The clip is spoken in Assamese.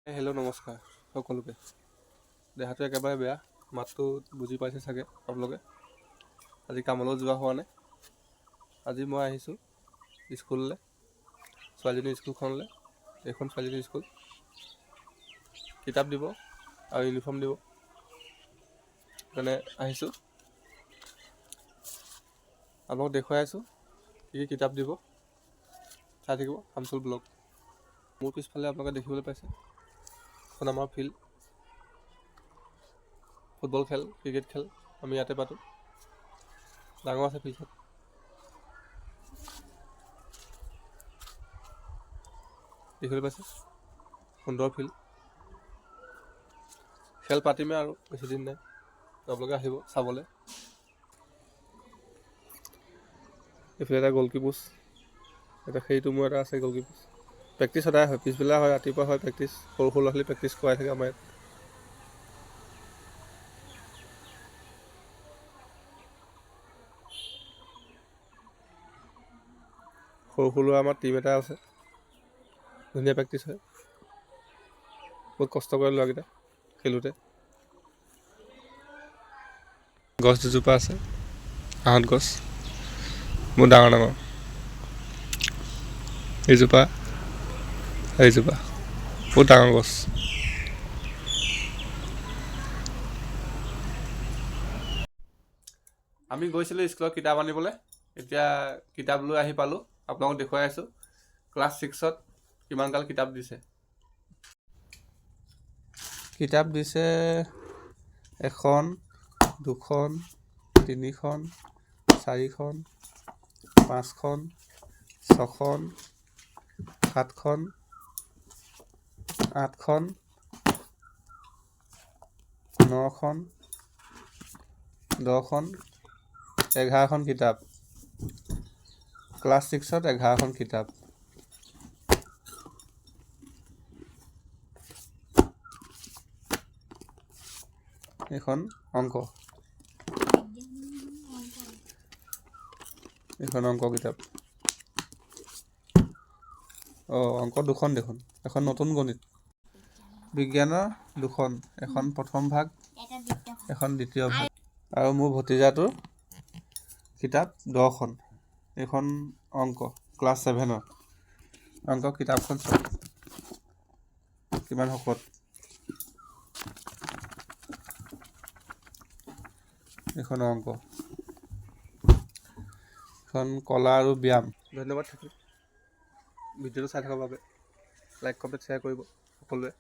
হেল্ল' নমস্কাৰ সকলোকে। দেহাটো একেবাৰে বেয়া, মাতটো বুজি পাইছে চাগে আপোনালোকে। আজি কামলৈ যোৱা হোৱা নাই। আজি মই আহিছোঁ স্কুললৈ, ছোৱালীজনীৰ স্কুলখনলৈ। এইখন ছোৱালীজনীৰ স্কুল। কিতাপ দিব আৰু ইউনিফৰ্ম দিব, সেইকাৰণে আহিছোঁ। আপোনালোকক দেখুৱাই আছোঁ কি কিতাপ দিব। চাই থাকিব আমচুল ব্লগ। মোৰ পিছফালে আপোনালোকে দেখিবলৈ পাইছে এখন আমাৰ ফিল্ড, ফুটবল খেল, ক্ৰিকেট খেল আমি ইয়াতে পাতোঁ। ডাঙৰ আছে ফিল্ডখন। দেখিবলৈ পাইছে সুন্দৰ ফিল্ড। খেল পাতিমেই আৰু বেছি দিন নাই, আপোনালোকে আহিব চাবলৈ। এইফালে এটা গ'লকি পোষ্ট, এটা সেইটো মোৰ এটা আছে গ'লকি পোষ্ট। প্ৰেক্টিচ সদায় হয়, পিছবেলা হয়, ৰাতিপুৱা হয় প্ৰেক্টিচ। সৰু সৰু ল'ৰা ছোৱালী প্ৰেক্টিচ কৰাই থাকে আমাৰ ইয়াত। সৰু সৰু ল'ৰা আমাৰ টীম এটা আছে, ধুনীয়া প্ৰেক্টিচ হয়। বহুত কষ্ট কৰে ল'ৰাকেইটা খেলোঁতে। গছ দুজোপা আছে, আহঁত গছ বহুত ডাঙৰ ডাঙৰ। এইজোপা এইজোপা বহুত ডাঙৰ গছ। আমি গৈছিলোঁ স্কুলত কিতাপ আনিবলৈ। এতিয়া কিতাপ লৈ আহি পালোঁ, আপোনালোকক দেখুৱাই আছোঁ ক্লাছ 6ত কিমান গাল কিতাপ দিছে। কিতাপ দিছে 1, 2, 3, 4, 5, 6, 7, 8, 9, 10, 11খন কিতাপ। ক্লাছ 6ত 11খন কিতাপ। এইখন অংক, এইখন অংক কিতাপ। অংক 2খন দেখোন, এখন নতুন গণিত। বিজ্ঞানৰ 2খন, এখন প্ৰথম ভাগ, এখন দ্বিতীয় ভাগ। আৰু মোৰ ভতিজাটোৰ কিতাপ 10খন। এইখন অংক ক্লাছ 7ৰ অংক কিতাপখন চাওক কিমান শকত। এইখন অংক, এখন কলা আৰু ব্যায়াম। ধন্যবাদ থাকিল ভিডিঅ'টো চাই থকাৰ বাবে। লাইক, কমেণ্ট, শ্বেয়াৰ কৰিব সকলোৱে।